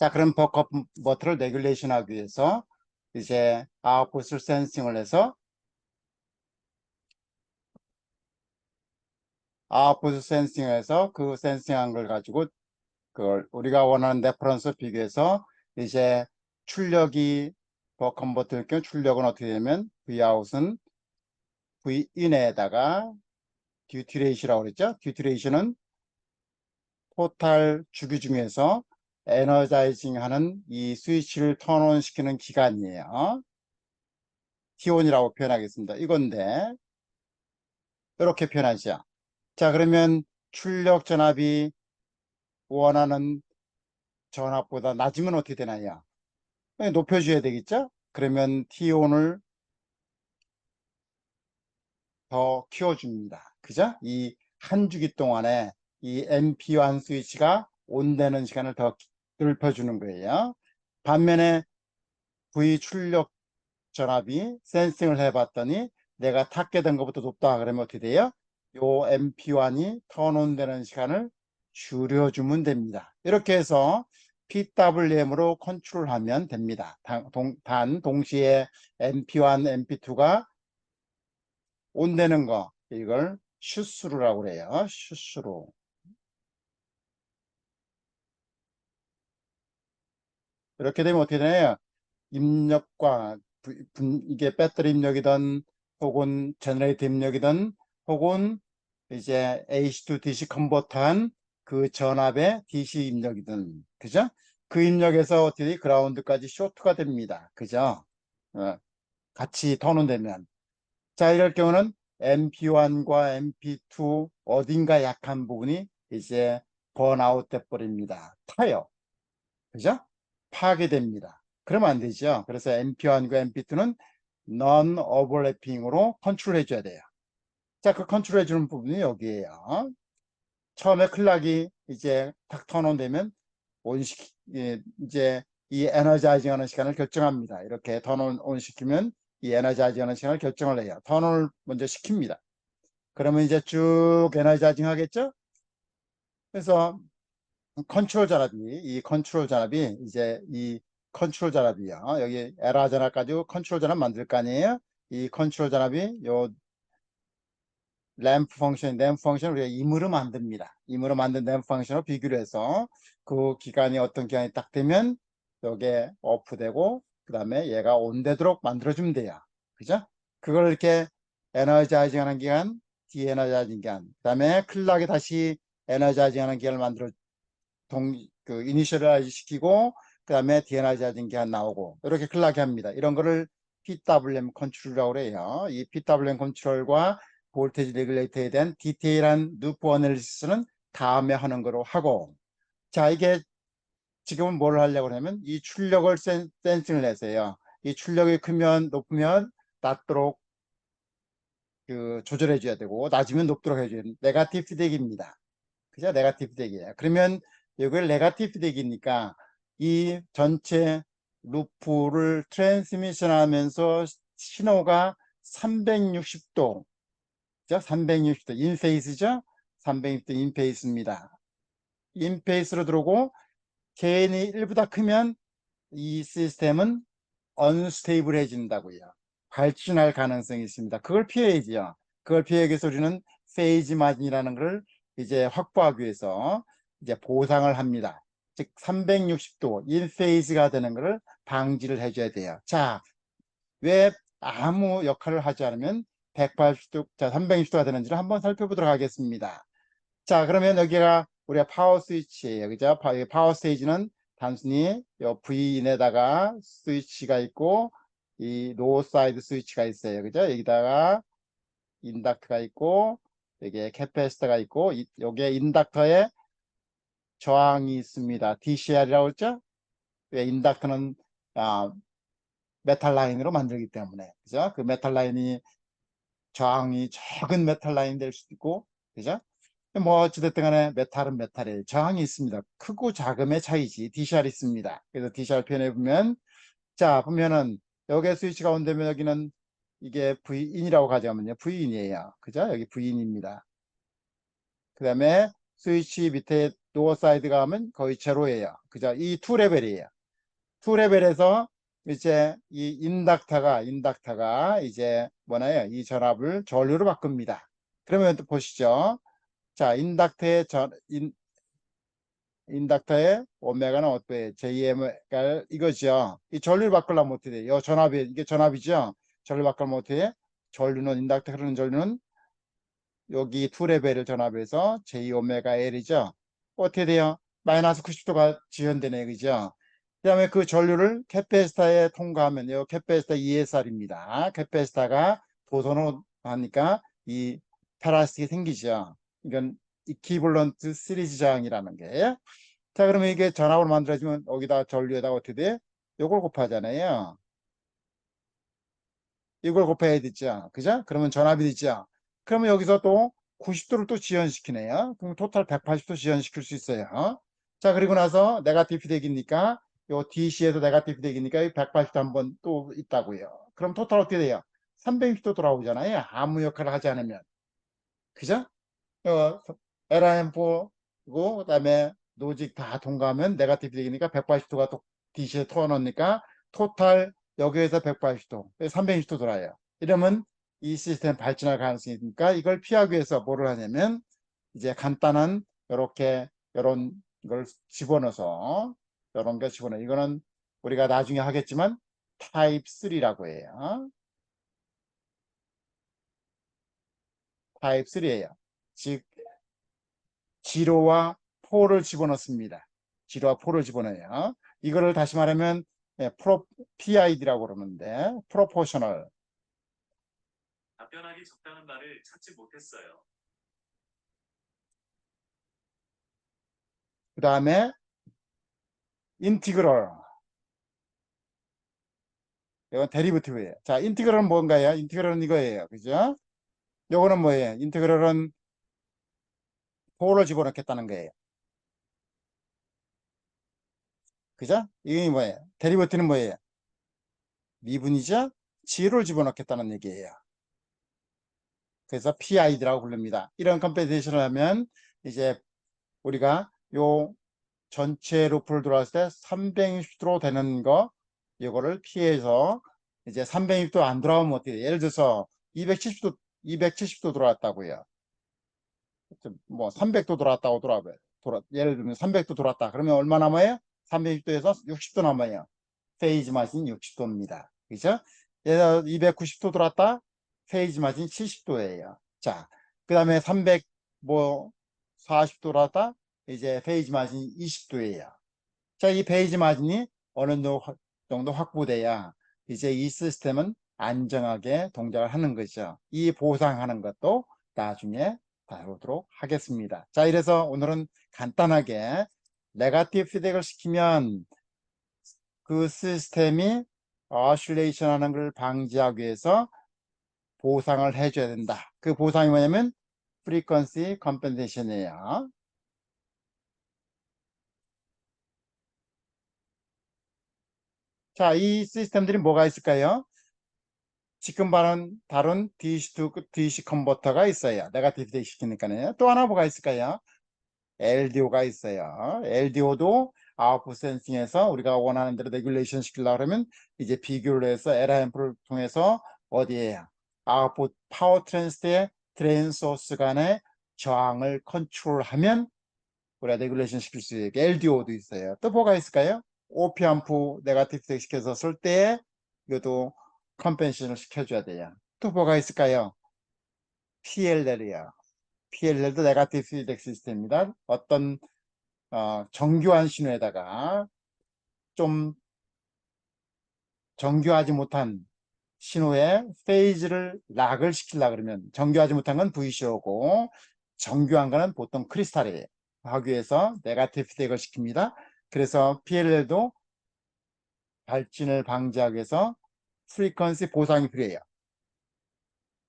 자, 그럼 버커 버터를 레귤레이션 하기 위해서 이제 아웃풋을 센싱을 해서 아웃풋을 센싱해서 그 센싱한 걸 가지고 그걸 우리가 원하는 레퍼런스 비교해서 이제 출력이 버컨버터일 경우 출력은 어떻게 되면 Vout은 Vin에다가 듀티 레이시라고 그랬죠. 듀티 레이시는 토탈 주기 중에서 에너자이징 하는 이 스위치를 턴온 시키는 기간이에요. T1이라고 표현하겠습니다. 이건데 이렇게 표현하죠. 자, 그러면 출력 전압이 원하는 전압보다 낮으면 어떻게 되나요? 높여줘야 되겠죠? 그러면 T1을 더 키워줍니다. 그죠? 이 한 주기 동안에 이 MP1 스위치가 온되는 시간을 더 넓혀주는 거예요. 반면에 V 출력 전압이 센싱을 해봤더니 내가 탁게 된 것부터 높다 그러면 어떻게 돼요? 요 MP1이 턴온 되는 시간을 줄여주면 됩니다. 이렇게 해서 PWM으로 컨트롤하면 됩니다. 단 동시에 MP1, MP2가 온되는 거 이걸 슈스루라고 그래요. 슈스루. 이렇게 되면 어떻게 되나요? 입력과 이게 배터리 입력이든 혹은 제너레이터 입력이든 혹은 이제 AC to DC 컨버터한 그 전압의 DC 입력이든 그죠? 그 입력에서 어떻게 돼? 그라운드까지 쇼트가 됩니다. 그죠? 같이 턴온 되면 자 이럴 경우는 MP1과 MP2 어딘가 약한 부분이 이제 번아웃 돼 버립니다. 타요. 그죠? 파괴됩니다. 그러면 안 되죠. 그래서 MP1과 MP2는 non overlapping으로 컨트롤 해줘야 돼요. 자, 그 컨트롤 해주는 부분이 여기에요. 처음에 클락이 이제 탁 턴온 되면 이제 이 에너자이징 하는 시간을 결정합니다. 이렇게 턴온 시키면 이 에너자이징 하는 시간을 결정을 해요. 턴온을 먼저 시킵니다. 그러면 이제 쭉 에너자이징 하겠죠? 그래서 이 컨트롤 전압이 이제 이 컨트롤 전압이요. 여기 에라 전압 가지고 컨트롤 전압 만들 거 아니에요? 이 컨트롤 전압이 요 램프 펑션을 우리가 임으로 만듭니다. 임으로 만든 램프 펑션으로 비교를 해서 그 기간이 어떤 기간이 딱 되면 여기에 오프되고 그 다음에 얘가 온되도록 만들어주면 돼요. 그죠? 그걸 이렇게 에너자이징 하는 기간, 디에너자이징 기간, 그 다음에 클락이 다시 에너자이징 하는 기간을 만들어 이니셜라이즈 시키고 그 다음에 디에너자이징 기간 나오고 이렇게 클락이 합니다. 이런 거를 PWM 컨트롤이라고 그래요. 이 PWM 컨트롤과 볼테지 레귤레이터에 대한 디테일한 루프 어널리시스는 다음에 하는 거로 하고 자 이게 지금은 뭘 하려고 하냐면 이 출력을 센싱을 해서요. 이 출력이 크면 높으면 낮도록 조절해 줘야 되고 낮으면 높도록 해줘야 돼요. 네거티브 피드백입니다. 그죠? 네거티브 피드백이에요. 그러면 이걸 네거티브 피드백이니까 이 전체 루프를 트랜스미션 하면서 신호가 360도 360도 인페이스죠. 360도 인페이스입니다. 인페이스로 들어오고 개인이 1보다 크면 이 시스템은 언스테이블해진다고요. 발진할 가능성이 있습니다. 그걸 피해야지요. 그걸 피하기 위해서 우리는 페이지 마진이라는 걸 이제 확보하기 위해서 이제 보상을 합니다. 즉 360도 인페이스가 되는 것을 방지를 해줘야 돼요. 자, 왜 아무 역할을 하지 않으면 180도, 자, 360도가 되는지를 한번 살펴보도록 하겠습니다. 자, 그러면 여기가 우리가 파워 스위치예요. 그죠? 파워 스테이지는 단순히 요 V인에다가 스위치가 있고, 이 로우 사이드 스위치가 있어요. 그죠? 여기다가 인덕터가 있고, 여기에 캐패시터가 있고, 여기에 인덕터에 저항이 있습니다. DCR이라고 했죠? 왜 인덕터는 메탈 라인으로 만들기 때문에. 그죠? 그 메탈 라인이 저항이 적은 메탈 라인 될 수도 있고, 그죠? 뭐 어찌됐든 간에 메탈은 메탈에 저항이 있습니다. 크고 작음의 차이지. DCR 있습니다. 그래서 DCR 표현해 보면 자 보면은 여기 스위치가 온다면 여기는 이게 V인이라고 가져가면요. V인이에요. 그죠? 여기 V인입니다. 그 다음에 스위치 밑에 도어 사이드가 하면 거의 제로예요. 그죠? 이 투 레벨이에요. 투 레벨에서 이제 이 인덕터가 이제 뭐나요? 이 전압을 전류로 바꿉니다. 그러면 또 보시죠. 자, 인덕터의 오메가는 어때요? JML 이거죠. 이 전류를 바꾸려면 어떻게 돼요? 이게 전압이죠. 전류 바꾸려면 어떻게 돼? 인덕터 흐르는 전류는 여기 투 레벨을 전압해서 J 오메가 L이죠. 어떻게 돼요? 마이너스 90도가 지연되네, 그죠? 그 다음에 그 전류를 캐패시터에 통과하면 요 캐패시터 ESR입니다. 캐패시터가 도선으로 하니까 이 페라스틱이 생기죠. 이건 이퀴벌런트 시리즈 저항이라는 게. 자, 그러면 이게 전압으로 만들어지면 여기다 전류에다가 어떻게 돼? 요걸 곱하잖아요. 이걸 곱해야 되죠. 그죠? 그러면 전압이 되죠. 그러면 여기서 또 90도를 또 지연시키네요. 그럼 토탈 180도 지연시킬 수 있어요. 자, 그리고 나서 네가티브 되기니까 요 DC에서 네가티브 되기니까 180도 한 번 또 있다고요. 그럼 토탈 어떻게 돼요? 360도 돌아오잖아요. 아무 역할을 하지 않으면. 그죠? LRM4고 그다음에 노직 다 통과하면 네가티브 되기니까 180도가 또 DC에 털어놓으니까 토탈 여기에서 180도, 360도 돌아요. 이러면 이 시스템 발전할 가능성이 있으니까 이걸 피하기 위해서 뭐를 하냐면 이제 간단한 이렇게 이런 걸 집어넣어서 이런 거 집어넣어. 이거는 우리가 나중에 하겠지만 타입 3라고 해요. 타입 3예요. 즉 지로와 포를 집어넣습니다. 지로와 포를 집어넣어요. 이거를 다시 말하면 PID라고 그러는데 프로포셔널. 답변하기 적당한 말을 찾지 못했어요. 그 다음에 인티그럴. 이건 데리버티브예요. 자, 인티그럴은 뭔가요? 인티그럴은 이거예요. 그죠? 요거는 뭐예요? 인티그럴은 포를 집어넣겠다는 거예요. 그죠? 이게 뭐예요? 데리버티브는 뭐예요? 미분이죠? 지로를 집어넣겠다는 얘기예요. 그래서 PID라고 부릅니다. 이런 컴퓨테이션을 하면 이제 우리가 요 전체 루프를 돌아왔을 때 360도로 되는 거 이거를 피해서 이제 360도 안 돌아오면 어떻게 돼요? 예를 들어서 270도 돌아왔다고요. 뭐 300도 돌아왔다고 예를 들면 300도 돌았다. 그러면 얼마 남아요? 360도에서 60도 남아요. 페이지 마진 60도입니다. 그죠? 얘가 290도 돌았다. 페이지 마진 70도예요. 자, 그 다음에 300 뭐 40도 돌았다. 이제 페이지 마진 20도예요. 자, 이 페이지 마진이 어느 정도 확보돼야 이제 이 시스템은 안정하게 동작을 하는 거죠. 이 보상하는 것도 나중에 다루도록 하겠습니다. 자, 이래서 오늘은 간단하게 네거티브 피드백을 시키면 그 시스템이 어슐레이션 하는 걸 방지하기 위해서 보상을 해줘야 된다. 그 보상이 뭐냐면 프리퀀시 컴펜세이션이에요. 자, 이 시스템들이 뭐가 있을까요? 지금 다룬 DC 컨버터가 있어요. 네거티브 피드백 시키니까요. 또 하나 뭐가 있을까요? LDO가 있어요. LDO도 아웃풋 센싱에서 우리가 원하는 대로 레귤레이션 시키려고 하면 이제 비교를 해서 LRM프를 통해서 어디에요? 아웃풋 파워 트랜스트의 드레인 소스 간의 저항을 컨트롤하면 우리가 레귤레이션 시킬 수 있게 LDO도 있어요. 또 뭐가 있을까요? 오피암프 네거티브 피드백 시켜서 쓸 때 이것도 컴펜세이션을 시켜줘야 돼요. 또 뭐가 있을까요? PLL이요. PLL도 네거티브 피드백 시스템입니다. 어떤 정교한 신호에다가 좀 정교하지 못한 신호의 페이지를 락을 시키려고 그러면 정교하지 못한 건 VCO고 정교한 거는 보통 크리스탈이에요. 하기 위해서 네거티브 피드백을 시킵니다. 그래서 PLL도 발진을 방지하기 위해서 프리퀀시 보상이 필요해요.